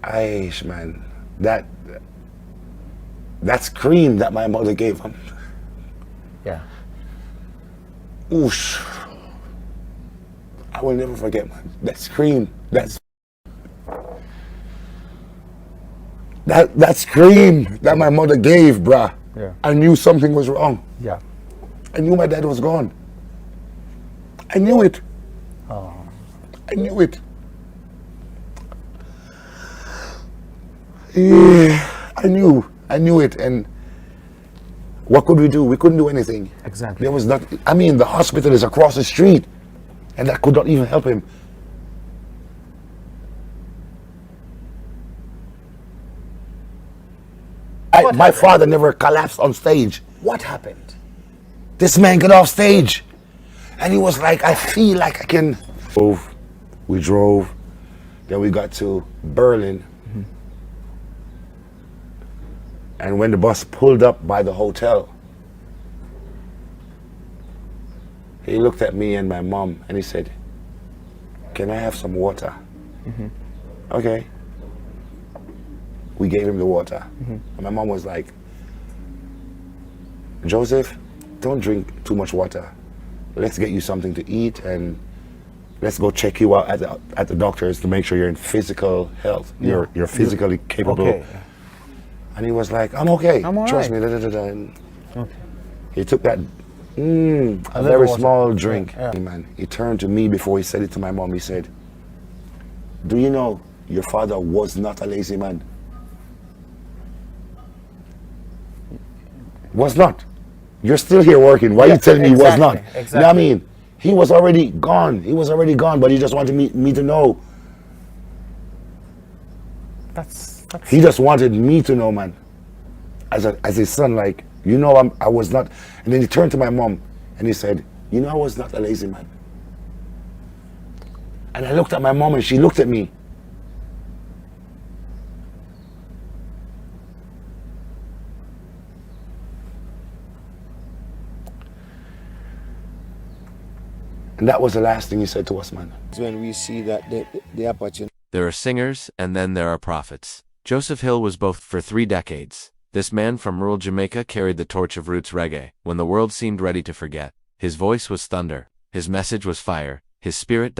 Aish, man, that scream that my mother gave him. Yeah. Oosh. I will never forget, man. That scream. That scream that my mother gave, bruh. Yeah. I knew something was wrong. Yeah. I knew my dad was gone. I knew it. Oh. I knew it. Yeah, I knew it. And what could we do? We couldn't do anything. Exactly. There was not, I mean, the hospital is across the street, and that could not even help him. My father never collapsed on stage. What happened? This man got off stage, and he was like, I feel like I can. We drove, then we got to Berlin. Mm-hmm. And when the bus pulled up by the hotel, he looked at me and my mom and he said, can I have some water? Mm-hmm. Okay. We gave him the water. Mm-hmm. And my mom was like, Joseph, don't drink too much water. Let's get you something to eat and let's go check you out at the doctors to make sure you're in physical health. Yeah. You're physically capable. Okay. And he was like, I'm okay. I'm all Trust right. me. Da, da, da, da. And Okay. he took that a very small drink. Yeah. Man, he turned to me before he said it to my mom. He said, do you know your father was not a lazy man? Was not. You're still here working. Why are you telling me he was not? Exactly. You know what I mean? He was already gone. He was already gone, but he just wanted me to know. That's He just wanted me to know, man. As his son, like, you know, I was not. And then he turned to my mom and he said, you know, I was not a lazy man. And I looked at my mom and she looked at me. And that was the last thing he said to us, man. When we see that the opportunity. There are singers, and then there are prophets. Joseph Hill was both for 3 decades. This man from rural Jamaica carried the torch of roots reggae when the world seemed ready to forget. His voice was thunder. His message was fire. His spirit ...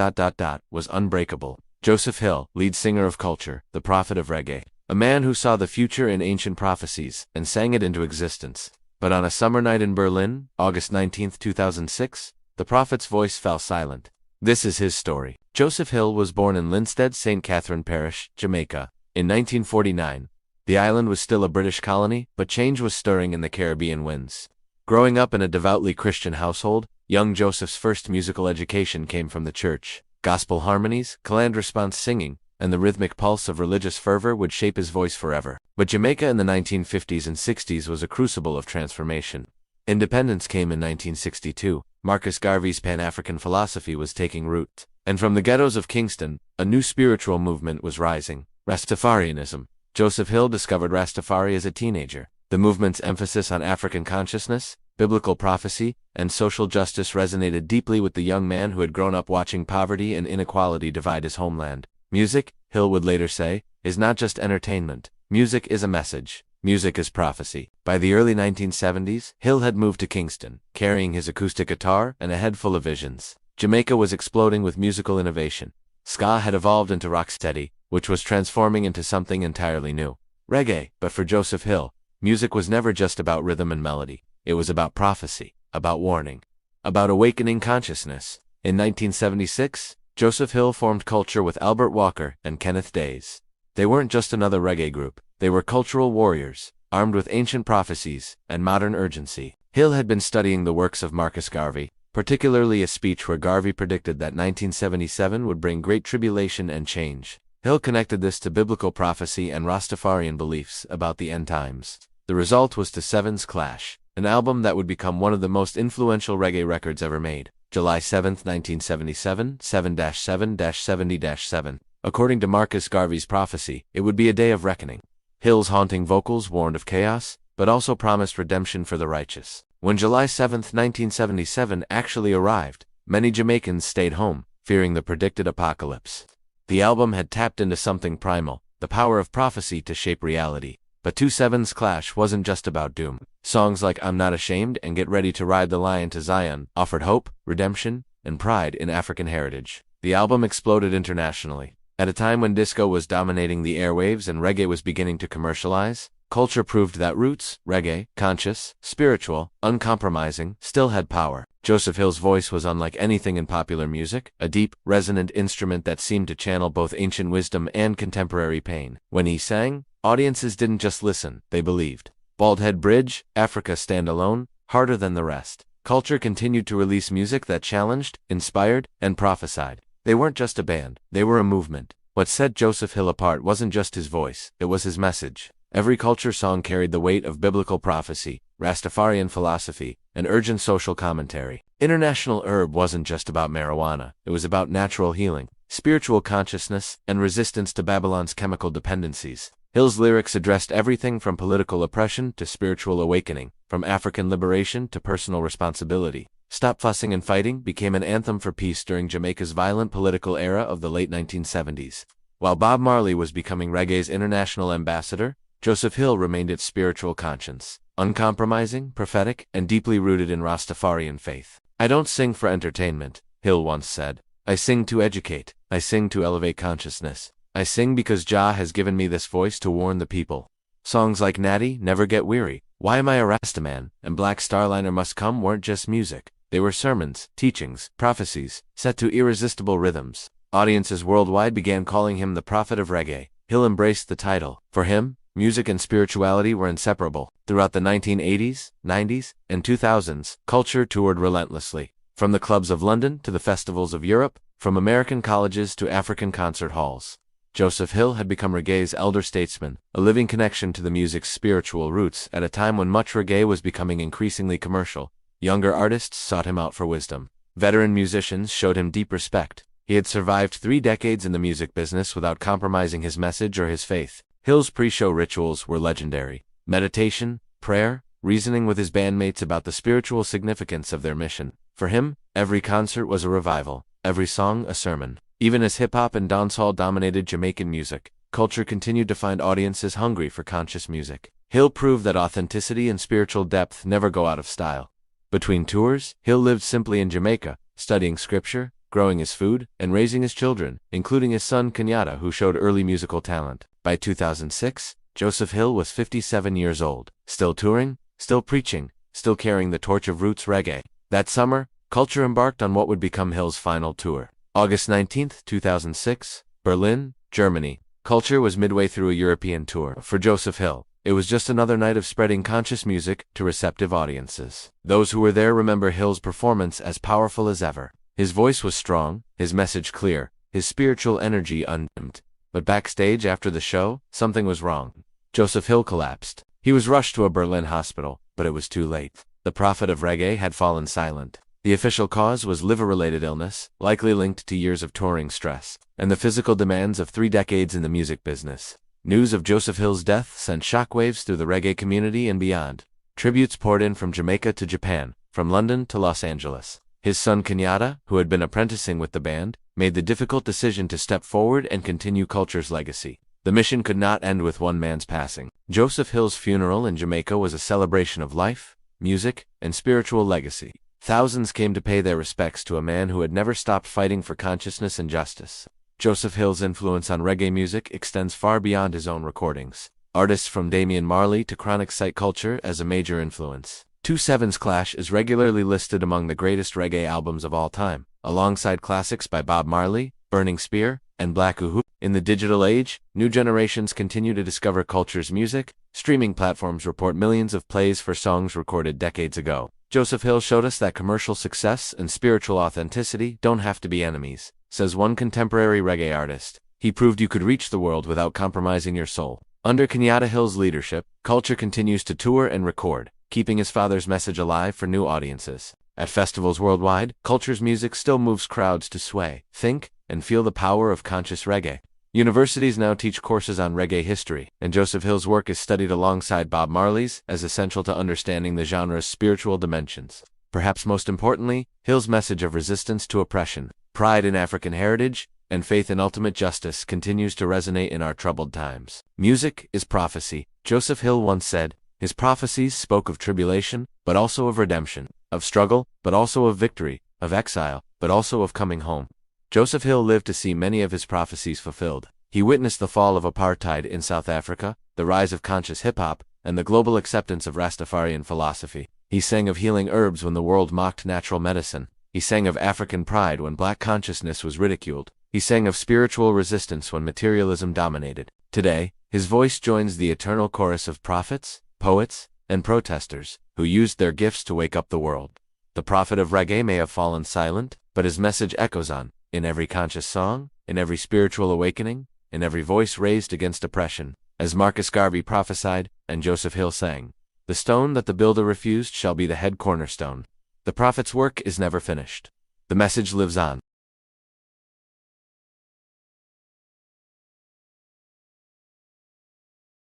was unbreakable. Joseph Hill, lead singer of culture, the prophet of reggae. A man who saw the future in ancient prophecies and sang it into existence. But on a summer night in Berlin, August 19, 2006, the prophet's voice fell silent. This is his story. Joseph Hill was born in Linstead, St. Catherine Parish, Jamaica, in 1949. The island was still a British colony, but change was stirring in the Caribbean winds. Growing up in a devoutly Christian household, young Joseph's first musical education came from the church. Gospel harmonies, caland response singing, and the rhythmic pulse of religious fervor would shape his voice forever. But Jamaica in the 1950s and 60s was a crucible of transformation. Independence came in 1962. Marcus Garvey's Pan-African philosophy was taking root. And from the ghettos of Kingston, a new spiritual movement was rising, Rastafarianism. Joseph Hill discovered Rastafari as a teenager. The movement's emphasis on African consciousness, biblical prophecy, and social justice resonated deeply with the young man who had grown up watching poverty and inequality divide his homeland. Music, Hill would later say, is not just entertainment. Music is a message. Music is prophecy. By the early 1970s, Hill had moved to Kingston, carrying his acoustic guitar and a head full of visions. Jamaica was exploding with musical innovation. Ska had evolved into rocksteady, which was transforming into something entirely new. Reggae, but for Joseph Hill, music was never just about rhythm and melody. It was about prophecy, about warning, about awakening consciousness. In 1976, Joseph Hill formed Culture with Albert Walker and Kenneth Days. They weren't just another reggae group. They were cultural warriors, armed with ancient prophecies and modern urgency. Hill had been studying the works of Marcus Garvey, particularly a speech where Garvey predicted that 1977 would bring great tribulation and change. Hill connected this to biblical prophecy and Rastafarian beliefs about the end times. The result was To Seven's Clash, an album that would become one of the most influential reggae records ever made. July 7, 1977, 7-7-70-7. According to Marcus Garvey's prophecy, it would be a day of reckoning. Hill's haunting vocals warned of chaos, but also promised redemption for the righteous. When July 7, 1977 actually arrived, many Jamaicans stayed home, fearing the predicted apocalypse. The album had tapped into something primal, the power of prophecy to shape reality. But 2-7's clash wasn't just about doom. Songs like I'm Not Ashamed and Get Ready to Ride the Lion to Zion offered hope, redemption, and pride in African heritage. The album exploded internationally. At a time when disco was dominating the airwaves and reggae was beginning to commercialize, culture proved that roots, reggae, conscious, spiritual, uncompromising, still had power. Joseph Hill's voice was unlike anything in popular music, a deep, resonant instrument that seemed to channel both ancient wisdom and contemporary pain. When he sang, audiences didn't just listen, they believed. Baldhead Bridge, Africa Stand Alone, Harder Than the Rest. Culture continued to release music that challenged, inspired, and prophesied. They weren't just a band, they were a movement. What set Joseph Hill apart wasn't just his voice, it was his message. Every culture song carried the weight of biblical prophecy, Rastafarian philosophy, and urgent social commentary. International Herb wasn't just about marijuana, it was about natural healing, spiritual consciousness, and resistance to Babylon's chemical dependencies. Hill's lyrics addressed everything from political oppression to spiritual awakening, from African liberation to personal responsibility. Stop Fussing and Fighting became an anthem for peace during Jamaica's violent political era of the late 1970s. While Bob Marley was becoming reggae's international ambassador, Joseph Hill remained its spiritual conscience, uncompromising, prophetic, and deeply rooted in Rastafarian faith. I don't sing for entertainment, Hill once said. I sing to educate. I sing to elevate consciousness. I sing because Jah has given me this voice to warn the people. Songs like Natty, Never Get Weary, Why Am I a Rastaman, and Black Starliner Must Come weren't just music. They were sermons, teachings, prophecies, set to irresistible rhythms. Audiences worldwide began calling him the prophet of reggae. Hill embraced the title. For him, music and spirituality were inseparable. Throughout the 1980s, 90s, and 2000s, culture toured relentlessly. From the clubs of London to the festivals of Europe, from American colleges to African concert halls. Joseph Hill had become reggae's elder statesman, a living connection to the music's spiritual roots at a time when much reggae was becoming increasingly commercial. Younger artists sought him out for wisdom. Veteran musicians showed him deep respect. He had survived 3 decades in the music business without compromising his message or his faith. Hill's pre-show rituals were legendary. Meditation, prayer, reasoning with his bandmates about the spiritual significance of their mission. For him, every concert was a revival, every song a sermon. Even as hip-hop and dancehall dominated Jamaican music, culture continued to find audiences hungry for conscious music. Hill proved that authenticity and spiritual depth never go out of style. Between tours, Hill lived simply in Jamaica, studying scripture, growing his food, and raising his children, including his son Kenyatta, who showed early musical talent. By 2006, Joseph Hill was 57 years old, still touring, still preaching, still carrying the torch of roots reggae. That summer, culture embarked on what would become Hill's final tour. August 19, 2006, Berlin, Germany. Culture was midway through a European tour. For Joseph Hill, it was just another night of spreading conscious music to receptive audiences. Those who were there remember Hill's performance as powerful as ever. His voice was strong, his message clear, his spiritual energy undimmed. But backstage after the show, something was wrong. Joseph Hill collapsed. He was rushed to a Berlin hospital, but it was too late. The prophet of reggae had fallen silent. The official cause was liver-related illness, likely linked to years of touring stress, and the physical demands of 3 decades in the music business. News of Joseph Hill's death sent shockwaves through the reggae community and beyond. Tributes poured in from Jamaica to Japan, from London to Los Angeles. His son Kenyatta, who had been apprenticing with the band, made the difficult decision to step forward and continue culture's legacy. The mission could not end with one man's passing. Joseph Hill's funeral in Jamaica was a celebration of life, music, and spiritual legacy. Thousands came to pay their respects to a man who had never stopped fighting for consciousness and justice. Joseph Hill's influence on reggae music extends far beyond his own recordings. Artists from Damian Marley to Chronic cite culture as a major influence. 2-7's Clash is regularly listed among the greatest reggae albums of all time, alongside classics by Bob Marley, Burning Spear, and Black Uhuru. In the digital age, new generations continue to discover culture's music. Streaming platforms report millions of plays for songs recorded decades ago. Joseph Hill showed us that commercial success and spiritual authenticity don't have to be enemies, says one contemporary reggae artist. He proved you could reach the world without compromising your soul. Under Kenyatta Hill's leadership, culture continues to tour and record, keeping his father's message alive for new audiences. At festivals worldwide, culture's music still moves crowds to sway, think, and feel the power of conscious reggae. Universities now teach courses on reggae history, and Joseph Hill's work is studied alongside Bob Marley's as essential to understanding the genre's spiritual dimensions. Perhaps most importantly, Hill's message of resistance to oppression, pride in African heritage, and faith in ultimate justice continues to resonate in our troubled times. Music is prophecy. Joseph Hill once said, his prophecies spoke of tribulation, but also of redemption, of struggle, but also of victory, of exile, but also of coming home. Joseph Hill lived to see many of his prophecies fulfilled. He witnessed the fall of apartheid in South Africa, the rise of conscious hip-hop, and the global acceptance of Rastafarian philosophy. He sang of healing herbs when the world mocked natural medicine. He sang of African pride when black consciousness was ridiculed. He sang of spiritual resistance when materialism dominated. Today, his voice joins the eternal chorus of prophets, poets, and protesters, who used their gifts to wake up the world. The prophet of reggae may have fallen silent, but his message echoes on, in every conscious song, in every spiritual awakening, in every voice raised against oppression. As Marcus Garvey prophesied, and Joseph Hill sang, "The stone that the builder refused shall be the head cornerstone." The prophet's work is never finished. The message lives on.